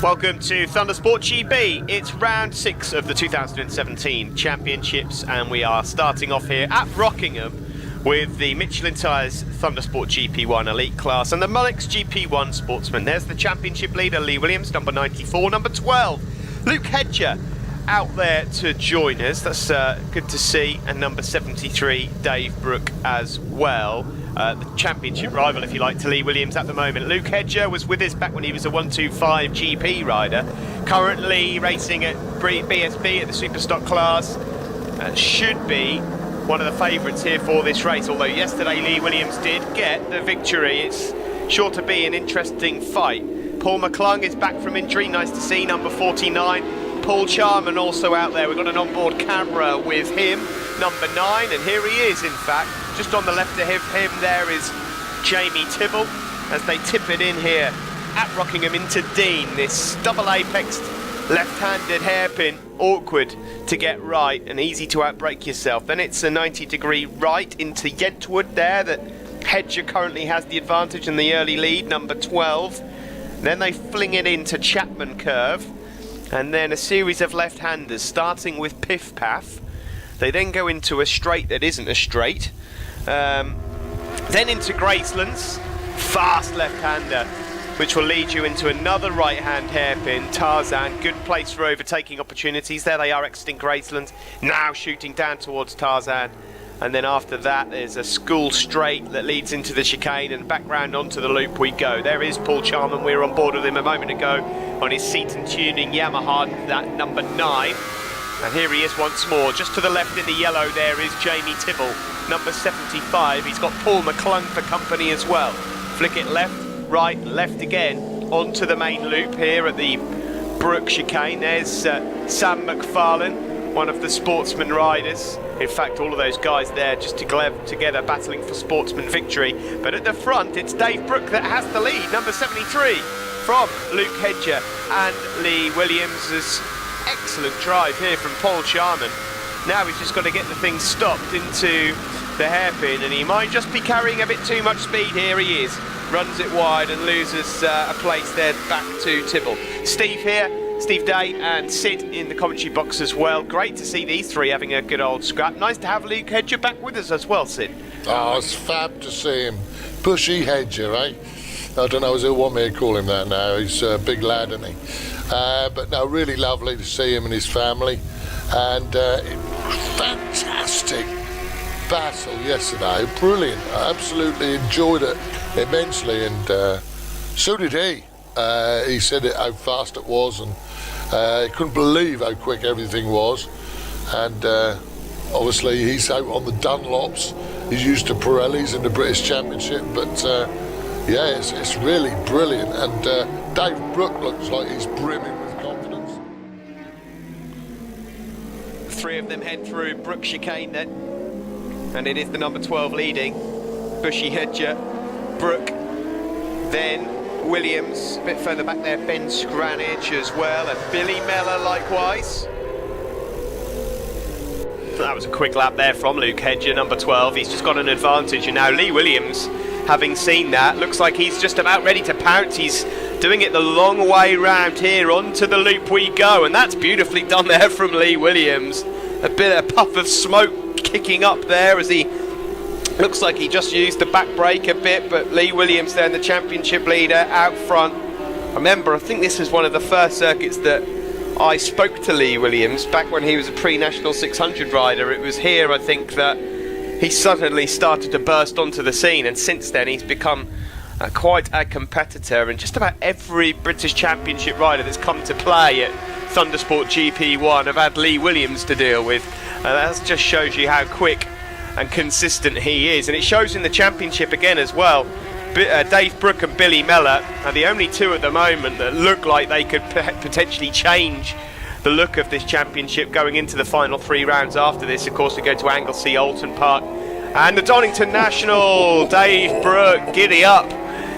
Welcome to Thundersport GP. It's round 6 of the 2017 championships, and we are starting off here at Rockingham with the Michelin tyres Thundersport GP1 Elite class and the Monex GP1 Sportsman. There's the championship leader, Lee Williams, number 94, number 12, Luke Hedger out there to join us. That's good to see. And number 73, Dave Brook as well. The championship rival, if you like, to Lee Williams at the moment. Luke Hedger was with us back when he was a 125 GP rider. Currently racing at BSB at the Superstock class. Should be one of the favourites here for this race, although yesterday Lee Williams did get the victory. It's sure to be an interesting fight. Paul McClung is back from injury, nice to see, number 49. Paul Charman also out there. We've got an onboard camera with him, number 9, and here he is, in fact. Just on the left of him there is Jamie Tibble as they tip it in here at Rockingham into Dean. This double apexed left-handed hairpin, awkward to get right and easy to outbrake yourself. Then it's a 90-degree right into Yentwood there that Hedger currently has the advantage and the early lead, number 12. Then they fling it into Chapman Curve, and then a series of left-handers starting with Piff Paff. They then go into a straight that isn't a straight. Then into Gracelands, fast left-hander, which will lead you into another right-hand hairpin, Tarzan. Good place for overtaking opportunities. There they are exiting Gracelands, now shooting down towards Tarzan. And then after that, there's a school straight that leads into the chicane, and back round onto the loop we go. There is Paul Charman. We were on board with him a moment ago on his seat and tuning Yamaha, that number 9. And here he is once more. Just to the left in the yellow there is Jamie Tibble, number 75. He's got Paul McClung for company as well. Flick it left, right, left again, onto the main loop here at the Brook chicane. There's Sam McFarlane, one of the Sportsman riders. In fact, all of those guys there just together battling for Sportsman victory. But at the front, it's Dave Brook that has the lead, number 73, from Luke Hedger and Lee Williams'. Excellent drive here from Paul Charman. Now he's just got to get the thing stopped into the hairpin, and he might just be carrying a bit too much speed. Here he is, runs it wide and loses a place there back to Tibble. Steve here, Steve Day and Syd in the commentary box as well. Great to see these three having a good old scrap. Nice to have Luke Hedger back with us as well, Syd. Oh, it's fab to see him. Bushy Hedger, eh? I don't know who want me to call him that now. He's a big lad, isn't he? But no, really lovely to see him and his family. And fantastic battle yesterday. Brilliant. I absolutely enjoyed it immensely, and so did he. He said how fast it was, and he couldn't believe how quick everything was. And obviously he's out on the Dunlops. He's used to Pirellis in the British Championship, but yeah, it's really brilliant. And Dave Brook looks like he's brimming with confidence. Three of them head through Brook chicane then, and it is the number 12 leading. Bushy Hedger, Brook, then Williams, a bit further back there, Ben Scranage as well, and Billy Mellor likewise. That was a quick lap there from Luke Hedger, number 12. He's just got an advantage, and now Lee Williams, having seen that, looks like he's just about ready to pounce. He's doing it the long way round here, onto the loop we go, and that's beautifully done there from Lee Williams. A puff of smoke kicking up there as he looks like he just used the back brake a bit, but Lee Williams then, the championship leader, out front. Remember, I think this was one of the first circuits that I spoke to Lee Williams back when he was a pre-national 600 rider. It was here, I think, that he suddenly started to burst onto the scene, and since then he's become quite a competitor, and just about every British Championship rider that's come to play at Thundersport GP1 have had Lee Williams to deal with. That just shows you how quick and consistent he is, and it shows in the championship again as well. Dave Brook and Billy Mellor are the only two at the moment that look like they could potentially change the look of this championship going into the final 3 rounds. After this, of course, we go to Anglesey, Alton Park, and the Donington National. Dave Brook, giddy up,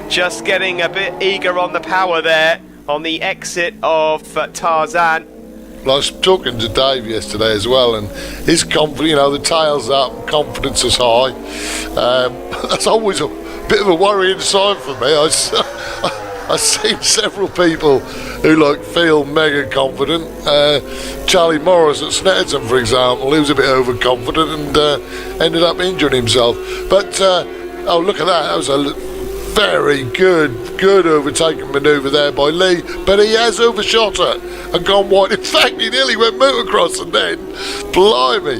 just getting a bit eager on the power there on the exit of Tarzan. Well, I was talking to Dave yesterday as well, and his confidence, you know, the tail's up, confidence is high. That's always a bit of a worrying sign for me. I've seen several people who like feel mega confident. Charlie Morris at Snetterton, for example, he was a bit overconfident and ended up injuring himself. But oh, look at that! That was a very good overtaking manoeuvre there by Lee, but he has overshot her and gone wide. In fact, he nearly went motocross, and then, blimey.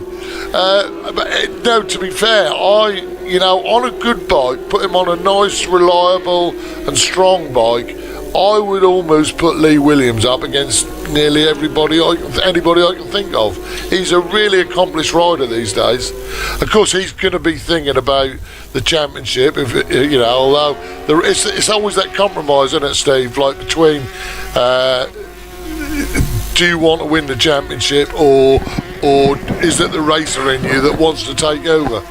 But no, to be fair, on a good bike, put him on a nice, reliable and strong bike, I would almost put Lee Williams up against nearly anybody I can think of. He's a really accomplished rider these days. Of course, he's going to be thinking about the championship, although it's always that compromise, isn't it, Steve, like between do you want to win the championship or is it the racer in you that wants to take over?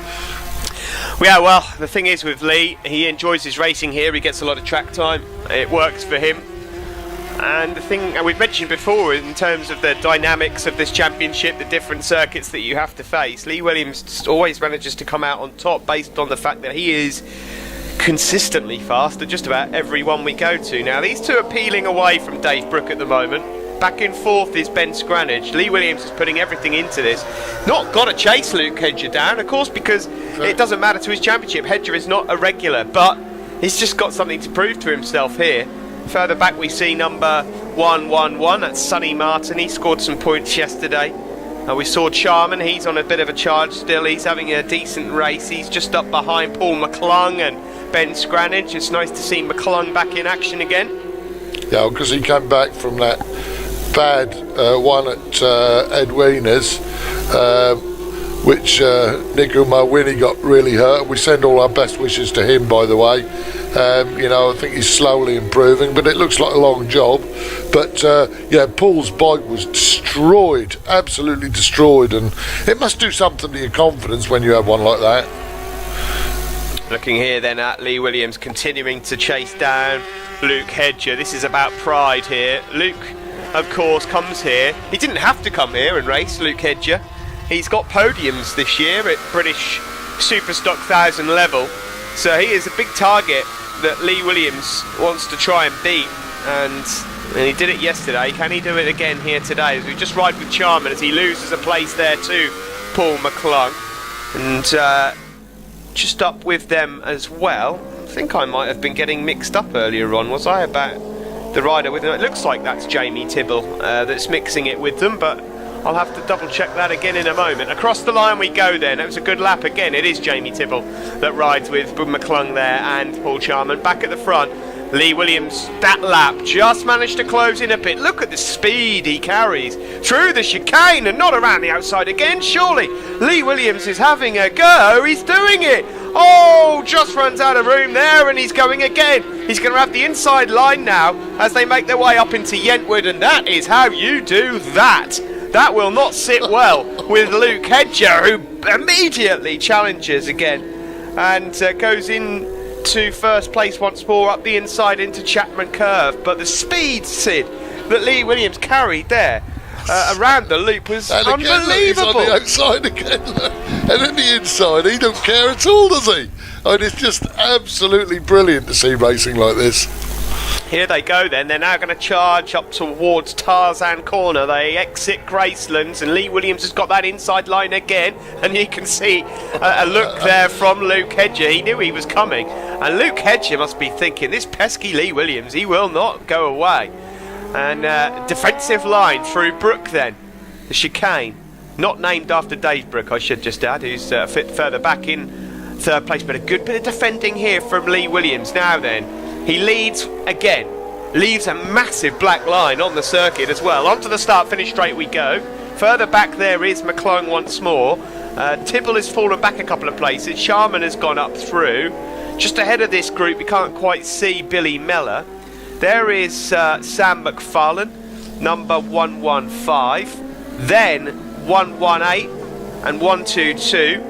Yeah, well, the thing is with Lee, he enjoys his racing here, he gets a lot of track time, it works for him. And the thing, and we've mentioned before, in terms of the dynamics of this championship, the different circuits that you have to face, Lee Williams always manages to come out on top based on the fact that he is consistently fast at just about every one we go to. Now, these two are peeling away from Dave Brook at the moment. Back in fourth is Ben Scranage. Lee Williams is putting everything into this. Not got to chase Luke Hedger down, of course, because it doesn't matter to his championship. Hedger is not a regular, but he's just got something to prove to himself here. Further back we see number 111, that's Sonny Martin. He scored some points yesterday. We saw Charman, he's on a bit of a charge still. He's having a decent race. He's just up behind Paul McClung and Ben Scranage. It's nice to see McClung back in action again. Yeah, because he came back from that bad one at Edwina's, which Nico Marwini got really hurt. We send all our best wishes to him, by the way. I think he's slowly improving, but it looks like a long job. But Paul's bike was destroyed, absolutely destroyed, and it must do something to your confidence when you have one like that. Looking here then at Lee Williams continuing to chase down Luke Hedger. This is about pride here. Luke, of course, comes here. He didn't have to come here and race, Luke Hedger. He's got podiums this year at British Superstock 1000 level, so he is a big target that Lee Williams wants to try and beat, and he did it yesterday. Can he do it again here today? As we just ride with Charman as he loses a place there to Paul McClung, and just up with them as well. I think I might have been getting mixed up earlier on, was I, about the rider with him? It looks like that's Jamie Tibble that's mixing it with them, but I'll have to double check that again in a moment. Across the line we go then. It was a good lap again. It is Jamie Tibble that rides with McClung there and Paul Charman. Back at the front, Lee Williams, that lap, just managed to close in a bit. Look at the speed he carries through the chicane and not around the outside again, surely. Lee Williams is having a go. He's doing it. Oh, just runs out of room there and he's going again. He's going to have the inside line now as they make their way up into Yentwood, and that is how you do that. That will not sit well with Luke Hedger, who immediately challenges again and goes in to first place once more up the inside into Chapman Curve. But the speed, Sid, that Lee Williams carried there around the loop was unbelievable. He's on the outside again, and in the inside he don't care at all, does he? I mean, it's just absolutely brilliant to see racing like this. Here they go then. They're now going to charge up towards Tarzan Corner. They exit Gracelands, and Lee Williams has got that inside line again, and you can see a look there from Luke Hedger. He knew he was coming, and Luke Hedger must be thinking, this pesky Lee Williams, he will not go away. And defensive line through Brook then, the chicane, not named after Dave Brook, I should just add, who's fit further back in third place, but a good bit of defending here from Lee Williams. Now then, he leads again, leaves a massive black line on the circuit as well. Onto the start-finish straight we go. Further back there is McClung once more. Tibble has fallen back a couple of places. Sharman has gone up through. Just ahead of this group, we can't quite see Billy Meller. There is Sam McFarlane, number 115. Then 118 and 122.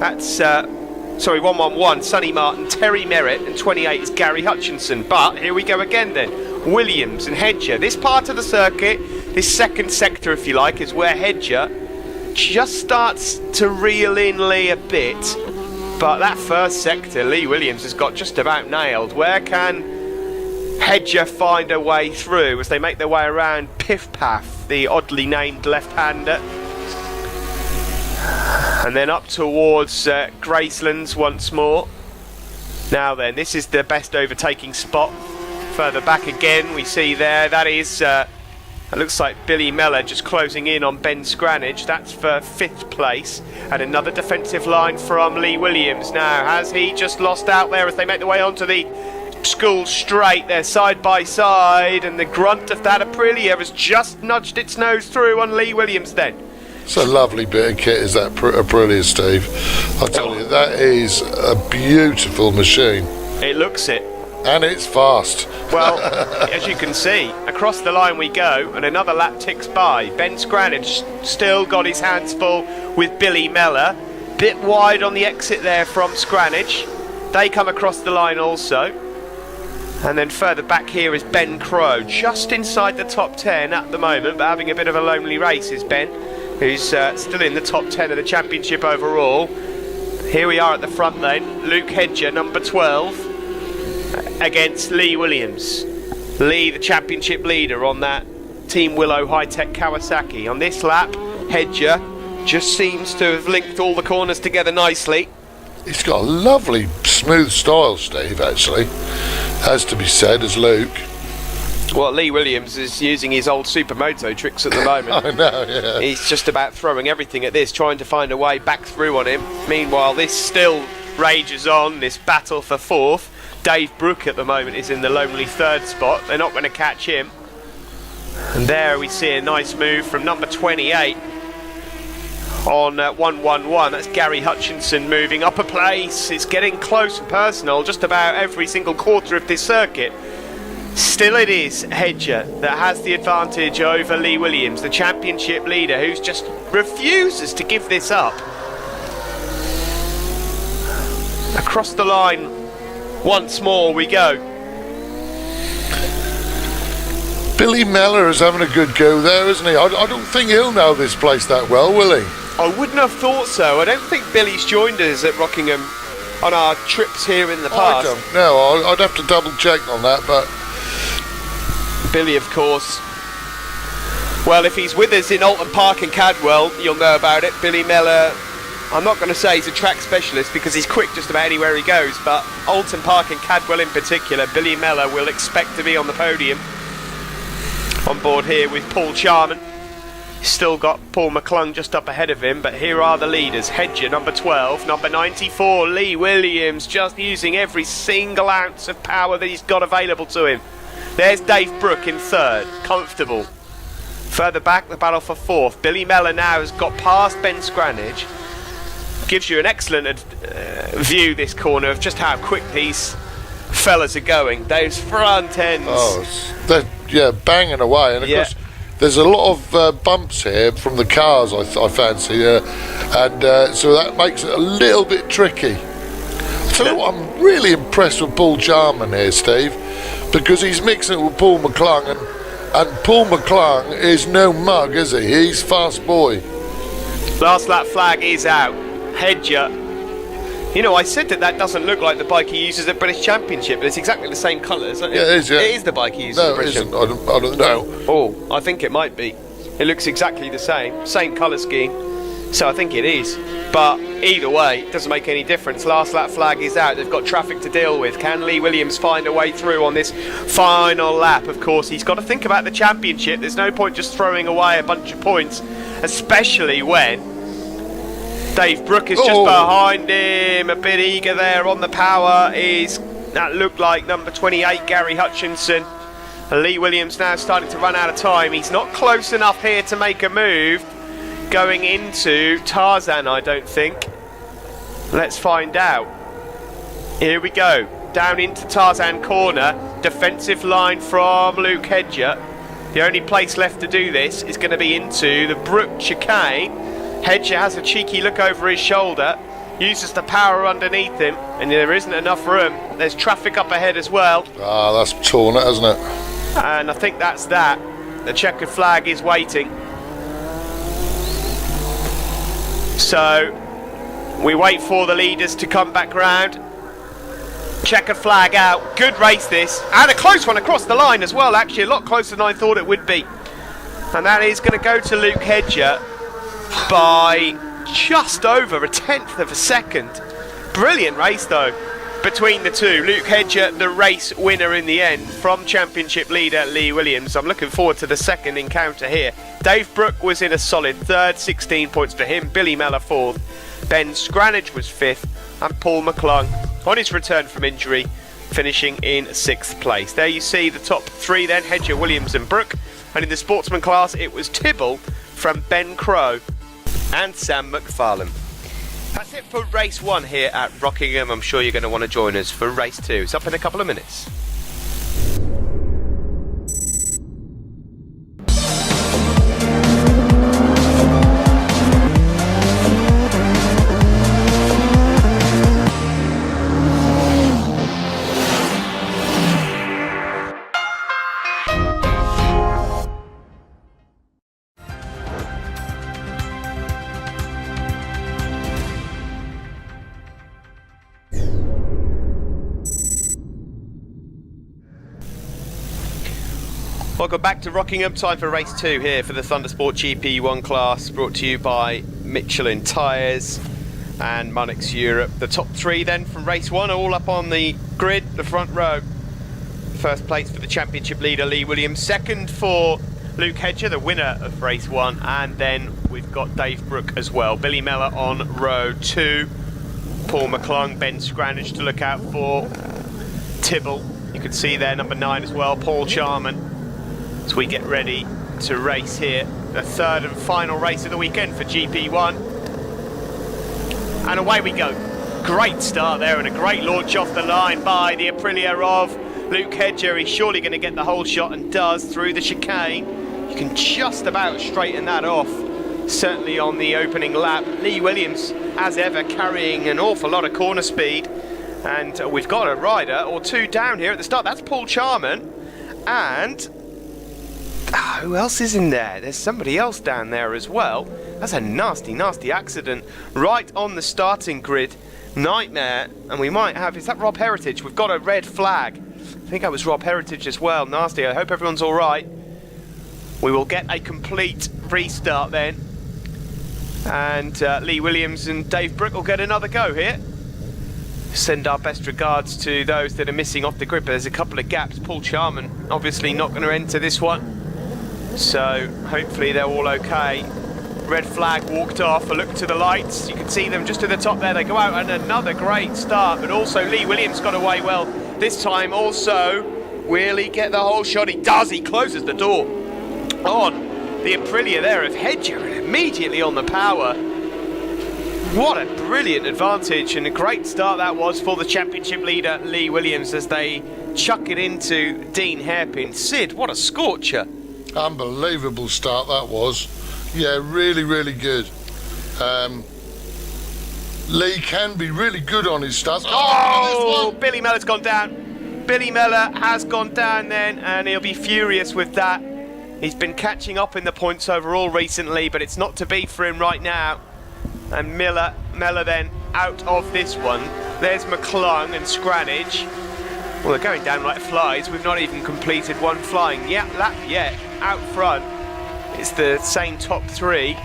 That's 111, Sonny Martin, Terry Merritt, and 28 is Gary Hutchinson. But here we go again then. Williams and Hedger. This part of the circuit, this second sector if you like, is where Hedger just starts to reel in Lee a bit. But that first sector, Lee Williams has got just about nailed. Where can Hedger find a way through as they make their way around Piff Paff, the oddly named left-hander. And then up towards Gracelands once more. Now then, this is the best overtaking spot. Further back again, we see there, that is, it looks like Billy Mellor just closing in on Ben Scranage. That's for 5th place. And another defensive line from Lee Williams. Now, has he just lost out there as they make their way onto the school straight? They're side by side, and the grunt of that Aprilia has just nudged its nose through on Lee Williams then. It's a lovely bit of kit, is that Aprilia, Steve? I tell you, that is a beautiful machine. It looks it. And it's fast. Well, as you can see, across the line we go, and another lap ticks by. Ben Scranage still got his hands full with Billy Mellor. Bit wide on the exit there from Scranage. They come across the line also. And then further back here is Ben Crow, just inside the top 10 at the moment, but having a bit of a lonely race is Ben, who's still in the top 10 of the championship overall. Here we are at the front then, Luke Hedger, number 12. Against Lee Williams. Lee, the championship leader on that Team Willow High-Tech Kawasaki. On this lap, Hedger just seems to have linked all the corners together nicely. He's got a lovely smooth style, Steve, actually. Has to be said, as Luke. Well, Lee Williams is using his old supermoto tricks at the moment. I know, yeah. He's just about throwing everything at this, trying to find a way back through on him. Meanwhile, this still rages on, this battle for 4th. Dave Brook at the moment is in the lonely 3rd spot. They're not going to catch him. And there we see a nice move from number 28 on 111. That's Gary Hutchinson moving up a place. It's getting close and personal just about every single quarter of this circuit. Still it is Hedger that has the advantage over Lee Williams, the championship leader, who's just refuses to give this up. Across the line once more we go. Billy Mellor is having a good go there, isn't he? I don't think he'll know this place that well, will he? I wouldn't have thought so. I don't think Billy's joined us at Rockingham on our trips here in the past. I don't know. I'd have to double check on that, but Billy, of course. Well, if he's with us in Alton Park and Cadwell, you'll know about it. Billy Mellor, I'm not going to say he's a track specialist because he's quick just about anywhere he goes, but Alton Park and Cadwell in particular, Billy Mellor will expect to be on the podium. On board here with Paul Charman. He's still got Paul McClung just up ahead of him, but here are the leaders. Hedger, number 12, number 94, Lee Williams, just using every single ounce of power that he's got available to him. There's Dave Brook in 3rd, comfortable. Further back, the battle for 4th. Billy Mellor now has got past Ben Scranage. Gives you an excellent view, this corner, of just how quick these fellas are going. Those front ends. They're banging away. And of course, there's a lot of bumps here from the cars, I fancy. And so that makes it a little bit tricky. I tell you what, I'm really impressed with Paul Jarman here, Steve, because he's mixing it with Paul McClung. And Paul McClung is no mug, is he? He's fast boy. Last lap flag is out. Hedger. You know, I said that doesn't look like the bike he uses at British Championship, but it's exactly the same colours. Yeah, it is, yeah. It is the bike he uses at British Championship. No, it isn't. I don't know. Oh, I think it might be. It looks exactly the same colour scheme. So I think it is. But either way, it doesn't make any difference. Last lap flag is out. They've got traffic to deal with. Can Lee Williams find a way through on this final lap? Of course, he's got to think about the championship. There's no point just throwing away a bunch of points, especially when Dave Brook is just behind him, a bit eager there on the power. That looked like number 28, Gary Hutchinson. Lee Williams now starting to run out of time. He's not close enough here to make a move going into Tarzan, I don't think. Let's find out. Here we go, down into Tarzan corner. Defensive line from Luke Hedger. The only place left to do this is going to be into the Brook chicane. Hedger has a cheeky look over his shoulder, uses the power underneath him, and there isn't enough room. There's traffic up ahead as well. That's torn it, hasn't it? And I think that's that. The checkered flag is waiting. So we wait for the leaders to come back round. Checkered flag out. Good race this. And a close one across the line as well, actually. A lot closer than I thought it would be. And that is going to go to Luke Hedger by just over 1/10 of a second. Brilliant race though between the two. Luke Hedger, the race winner in the end from championship leader Lee Williams. I'm looking forward to the second encounter here. Dave Brooke was in a solid third, 16 points for him. Billy Mellor fourth. Ben Scranage was fifth. And Paul McClung, on his return from injury, finishing in sixth place. There you see the top three then, Hedger, Williams and Brooke. And in the sportsman class, it was Tibble from Ben Crow and Sam McFarlane. That's it for race one here at Rockingham. I'm sure you're going to want to join us for race two. It's up in a couple of minutes. Welcome back to Rockingham. Time for race two here for the Thundersport GP1 class, brought to you by Michelin tyres and Monex Europe. The top three then from race one are all up on the grid, the front row. First place for the championship leader Lee Williams, second for Luke Hedger, the winner of race one, and then we've got Dave Brooke as well. Billy Mellor on row two, Paul McClung, Ben Scranage to look out for, Tibble, you can see there number 9 as well, Paul Charman. As we get ready to race here, the third and final race of the weekend for GP1. And away we go. Great start there and a great launch off the line by the Aprilia of Luke Hedger. He's surely going to get the whole shot and does through the chicane. You can just about straighten that off, certainly on the opening lap. Lee Williams, as ever, carrying an awful lot of corner speed. And we've got a rider or two down here at the start. That's Paul Charman. And who else is in there? There's somebody else down there as well. That's a nasty, nasty accident right on the starting grid. Nightmare. And we might have, is that Rob Heritage? We've got a red flag. I think that was Rob Heritage as well. Nasty. I hope everyone's all right. We will get a complete restart then. And Lee Williams and Dave Brooke will get another go here. Send our best regards to those that are missing off the grid, but there's a couple of gaps. Paul Charman obviously not going to enter this one. So hopefully they're all okay. Red flag walked off. A look to the lights. You can see them just to the top there. They go out and another great start. But also Lee Williams got away well this time also. Will he get the whole shot? He does. He closes the door on the Aprilia there of Hedger and immediately on the power. What a brilliant advantage and a great start that was for the championship leader Lee Williams as they chuck it into Dean Hairpin. Syd, what a scorcher. Unbelievable start that was. Yeah, really, really good. Lee can be really good on his starts. Oh, Billy Mellor's gone down. Billy Mellor has gone down then, and he'll be furious with that. He's been catching up in the points overall recently, but it's not to be for him right now. And Mellor then out of this one. There's McClung and Scranage. Well, they're going down like flies. We've not even completed one flying lap yet. Out front, it's the same top three,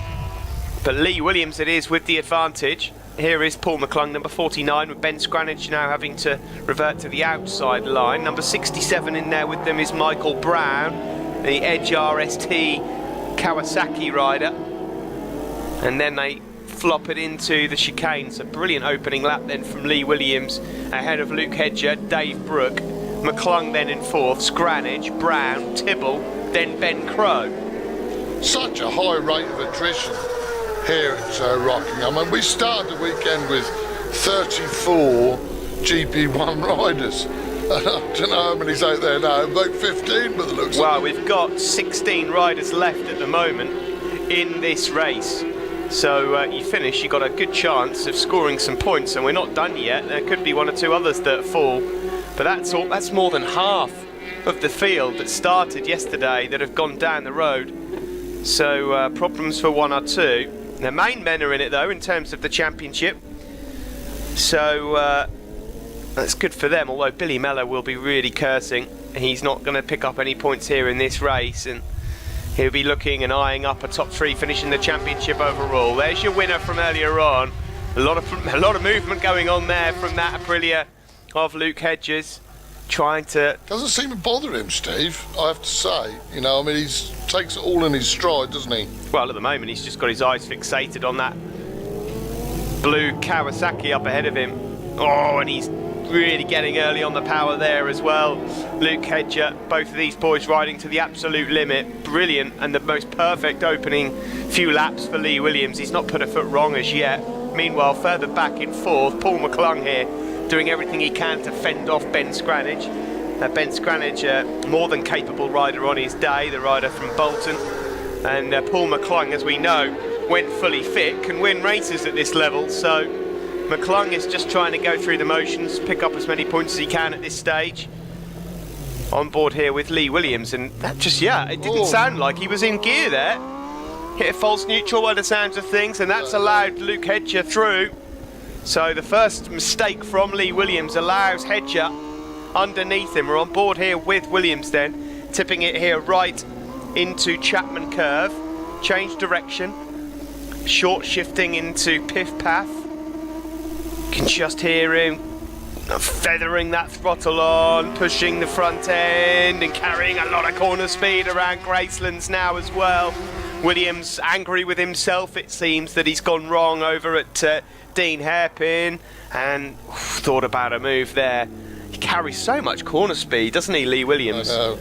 but Lee Williams it is with the advantage. Here is Paul McClung, number 49, with Ben Scranage now having to revert to the outside line. Number 67 in there with them is Michael Brown, the Edge RST Kawasaki rider. And then they flop it into the chicane. So brilliant opening lap then from Lee Williams ahead of Luke Hedger, Dave Brooke, McClung then in fourth, Scranage, Brown, Tibble, then Ben Crow. Such a high rate of attrition here at Rockingham. I mean, we started the weekend with 34 GP1 riders. I don't know how many's out there now, about 15 by the looks of it. Well, we've got 16 riders left at the moment in this race. So you finish, you've got a good chance of scoring some points, and we're not done yet. There could be one or two others that fall, but that's more than half of the field that started yesterday that have gone down the road. So problems for one or two. The main men are in it though in terms of the championship. So That's good for them, although Billy Mellor will be really cursing. He's not going to pick up any points here in this race, and he'll be looking and eyeing up a top 3, finishing the championship overall. There's your winner from earlier on. A lot of movement going on there from that Aprilia of Luke Hedges, trying to... Doesn't seem to bother him, Steve, I have to say. You know, I mean, he takes it all in his stride, doesn't he? Well, at the moment, he's just got his eyes fixated on that blue Kawasaki up ahead of him. Oh, and he's really getting early on the power there as well. Luke Hedger, both of these boys riding to the absolute limit. Brilliant, and the most perfect opening few laps for Lee Williams. He's not put a foot wrong as yet. Meanwhile, further back in 4th, Paul McClung here, doing everything he can to fend off Ben Scranage. Ben Scranage, more than capable rider on his day, the rider from Bolton. And Paul McClung, as we know, when fully fit, can win races at this level. So McClung is just trying to go through the motions, pick up as many points as he can at this stage. On board here with Lee Williams, and that just, yeah, it didn't sound like he was in gear there. Hit a false neutral by the sounds of things, and that's allowed Luke Hedger through. So the first mistake from Lee Williams allows Hedger underneath him. We're on board here with Williams then, tipping it here right into Chapman Curve. Change direction, short shifting into Piff Path. You can just hear him feathering that throttle on, pushing the front end and carrying a lot of corner speed around Gracelands now as well. Williams angry with himself, it seems, that he's gone wrong over at Dean Hairpin, and thought about a move there. He carries so much corner speed, doesn't he, Lee Williams? I know.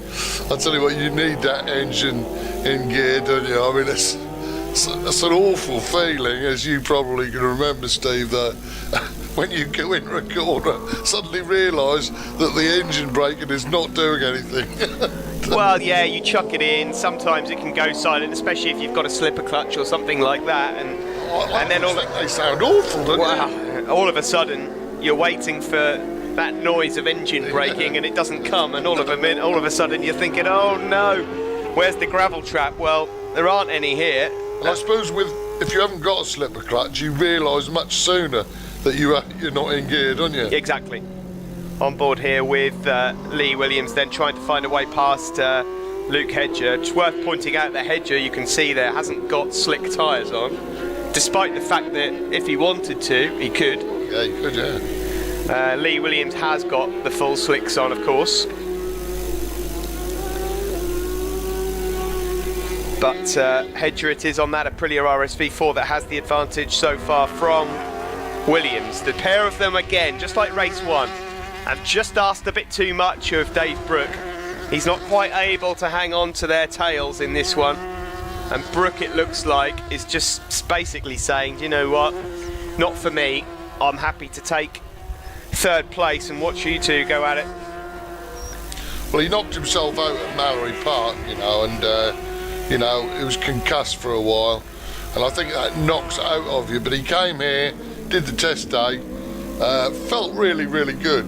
I'll tell you what, you need that engine in gear, don't you? I mean, it's an awful feeling, as you probably can remember, Steve, that when you go in a corner, suddenly realise that the engine braking is not doing anything. Well, yeah, you chuck it in. Sometimes it can go silent, especially if you've got a slipper clutch or something like that. And then they sound awful, don't they? All of a sudden, you're waiting for that noise of engine braking, and it doesn't come. And all of a sudden, you're thinking, "Oh no, where's the gravel trap?" Well, there aren't any here. And I suppose if you haven't got a slipper clutch, you realise much sooner that you're not in gear, don't you? Exactly. On board here with Lee Williams, then trying to find a way past Luke Hedger. It's worth pointing out that Hedger, you can see there, hasn't got slick tyres on, despite the fact that if he wanted to, he could. Yeah, he could, yeah. Lee Williams has got the full slicks on, of course. But Hedger it is on that Aprilia RSV4 that has the advantage so far from Williams. The pair of them again, just like race 1, have just asked a bit too much of Dave Brooke. He's not quite able to hang on to their tails in this one. And Brooke, it looks like, is just basically saying, you know what, not for me. I'm happy to take 3rd place and watch you two go at it. Well, he knocked himself out at Mallory Park, you know, and, you know, he was concussed for a while. And I think that knocks it out of you. But he came here, did the test day, felt really, really good.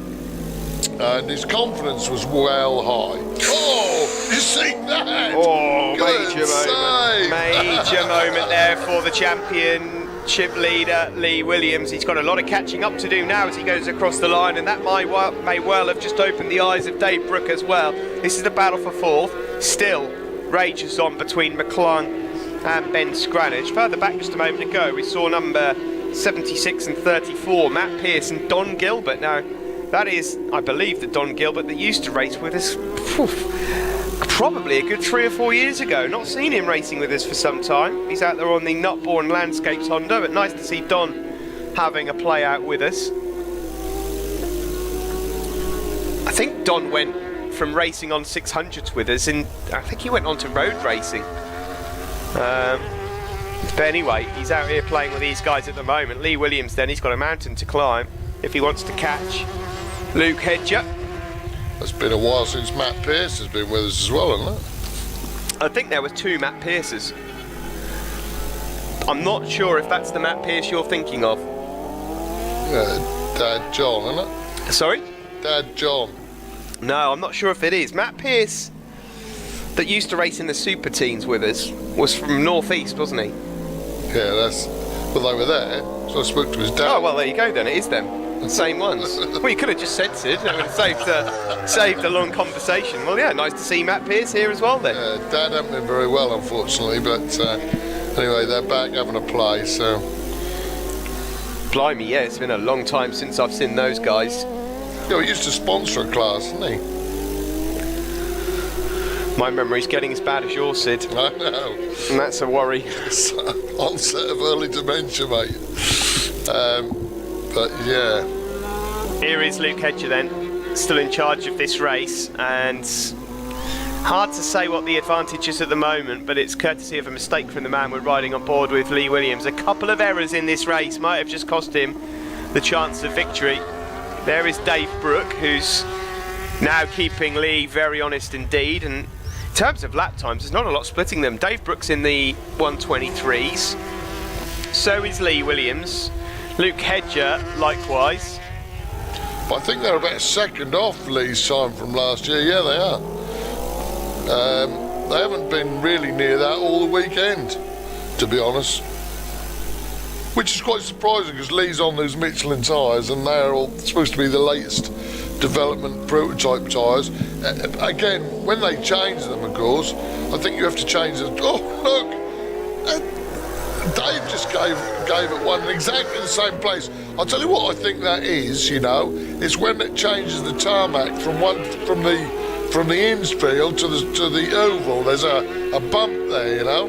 And his confidence was well high. Oh, you see that? Oh, Good major save. moment. Major moment there for the championship leader, Lee Williams. He's got a lot of catching up to do now as he goes across the line, and that may well have just opened the eyes of Dave Brooke as well. This is the battle for 4th. Still rages on between McClung and Ben Scranage. Further back just a moment ago, we saw number 76 and 34, Matt Pearce and Don Gilbert. Now, that is, I believe, the Don Gilbert that used to race with us probably a good 3 or 4 years ago. Not seen him racing with us for some time. He's out there on the Nutborn Landscapes Honda, but nice to see Don having a play out with us. I think Don went from racing on 600s with us, and I think he went on to road racing. But anyway, he's out here playing with these guys at the moment. Lee Williams then, he's got a mountain to climb if he wants to catch Luke Hedger. It's been a while since Matt Pearce has been with us as well, hasn't it? I think there was 2 Matt Pearces. I'm not sure if that's the Matt Pearce you're thinking of. Yeah, Dad John, isn't it? Sorry? Dad John. No, I'm not sure if it is. Matt Pearce, that used to race in the Super Teens with us, was from North East, wasn't he? Yeah, well, they were there, so I spoke to his dad. Oh, well, there you go then, it is them. Same ones. Well, you could have just said Sid. That would have saved a long conversation. Well, yeah, nice to see Matt Pearce here as well then. Dad hasn't been very well, unfortunately, but anyway, they're back having a play, so... Blimey, yeah, it's been a long time since I've seen those guys. Yeah, he used to sponsor a class, didn't he? My memory's getting as bad as yours, Sid. I know. And that's a worry. It's onset of early dementia, mate. But yeah. Here is Luke Hedger then, still in charge of this race, and hard to say what the advantage is at the moment, but it's courtesy of a mistake from the man we're riding on board with, Lee Williams. A couple of errors in this race might have just cost him the chance of victory. There is Dave Brooke, who's now keeping Lee very honest indeed, and in terms of lap times, there's not a lot splitting them. Dave Brooke's in the 123s, so is Lee Williams. Luke Hedger, likewise. But I think they're about a second off Lee's time from last year. Yeah, they are. They haven't been really near that all the weekend, to be honest. Which is quite surprising because Lee's on those Michelin tyres and they're all supposed to be the latest development prototype tyres. Again, when they change them, of course, I think you have to change them. Oh, look! Dave just gave it one in exactly the same place. I'll tell you what I think that is, you know, it's when it changes the tarmac from the infield to the oval. There's a bump there, you know.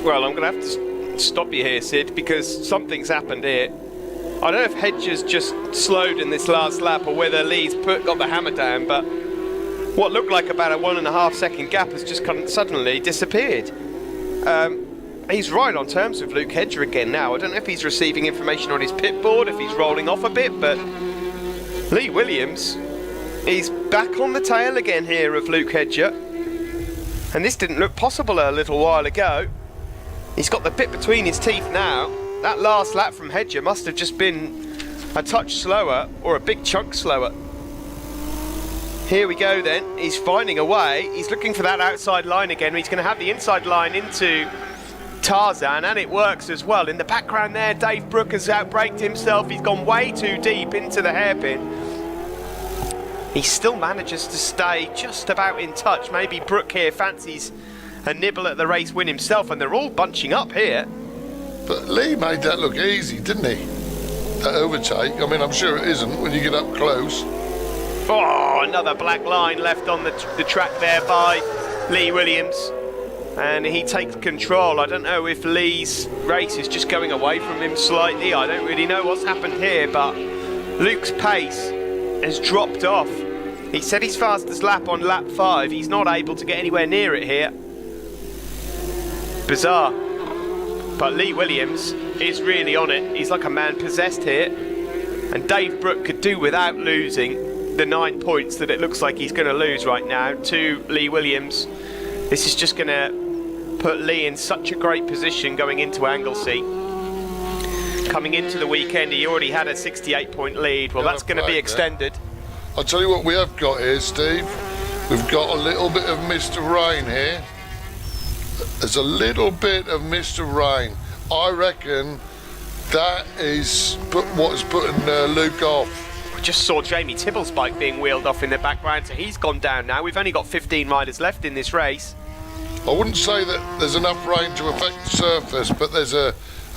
Well, I'm going to have to stop you here, Sid, because something's happened here. I don't know if Hedger's just slowed in this last lap or whether Lee's got the hammer down, but what looked like about a 1.5 second gap has just suddenly disappeared. He's right on terms with Luke Hedger again now. I don't know if he's receiving information on his pit board, if he's rolling off a bit, but Lee Williams is back on the tail again here of Luke Hedger. And this didn't look possible a little while ago. He's got the bit between his teeth now. That last lap from Hedger must have just been a touch slower or a big chunk slower. Here we go then. He's finding a way. He's looking for that outside line again. He's going to have the inside line into Tarzan, and it works as well. In the background there, Dave Brooke has outbraked himself. He's gone way too deep into the hairpin. He still manages to stay just about in touch. Maybe Brooke here fancies a nibble at the race win himself, and they're all bunching up here. But Lee made that look easy, didn't he? That overtake. I mean, I'm sure it isn't when you get up close. Oh, another black line left on the track there by Lee Williams. And he takes control. I don't know if Lee's race is just going away from him slightly. I don't really know what's happened here, but Luke's pace has dropped off. He said his fastest lap on lap 5. He's not able to get anywhere near it here. Bizarre. But Lee Williams is really on it. He's like a man possessed here. And Dave Brooke could do without losing the 9 points that it looks like he's going to lose right now to Lee Williams. This is just going to put Lee in such a great position going into Anglesey. Coming into the weekend, he already had a 68-point lead. Well, that's going to be extended. I'll tell you what we have got here, Steve. We've got a little bit of mist of rain here. There's a little bit of mist of rain. I reckon that is what is putting Luke off. We just saw Jamie Tibble's bike being wheeled off in the background, so he's gone down now. We've only got 15 riders left in this race. I wouldn't say that there's enough rain to affect the surface, but there's a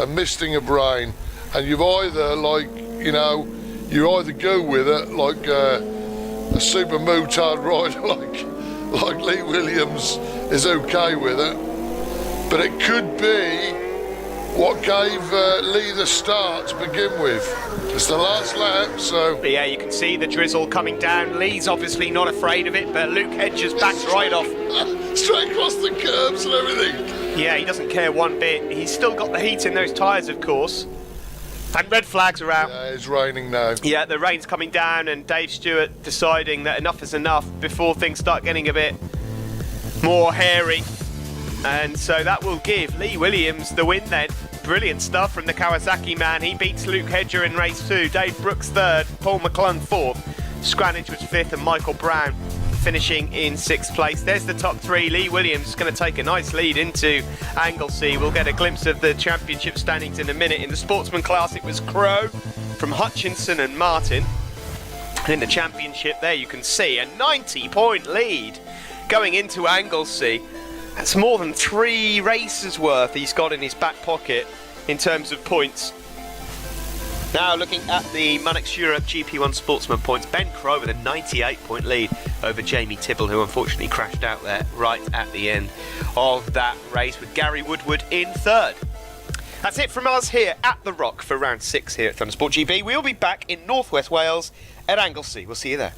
misting of rain, and you've either, like, you know, you either go with it like a super motard rider like Lee Williams is okay with it, but it could be what gave Lee the start to begin with. It's the last lap, so... Yeah, you can see the drizzle coming down. Lee's obviously not afraid of it, but Luke Hedger's backed right off. Straight across the curbs and everything. Yeah, he doesn't care one bit. He's still got the heat in those tyres, of course. And red flags are out. Yeah, it's raining now. Yeah, the rain's coming down, and Dave Stewart deciding that enough is enough before things start getting a bit more hairy. And so that will give Lee Williams the win then. Brilliant stuff from the Kawasaki man. He beats Luke Hedger in race 2, Dave Brooks 3rd, Paul McClung 4th, Scranage was 5th, and Michael Brown finishing in 6th place. There's the top 3. Lee Williams is going to take a nice lead into Anglesey. We'll get a glimpse of the championship standings in a minute. In the Sportsman class, it was Crow, from Hutchinson and Martin. And in the championship there you can see a 90-point lead going into Anglesey. That's more than 3 races worth he's got in his back pocket in terms of points. Now looking at the Monex Europe GP1 Sportsman points, Ben Crow with a 98-point lead over Jamie Tibble, who unfortunately crashed out there right at the end of that race, with Gary Woodward in 3rd. That's it from us here at The Rock for round 6 here at Thundersport GB. We'll be back in North West Wales at Anglesey. We'll see you there.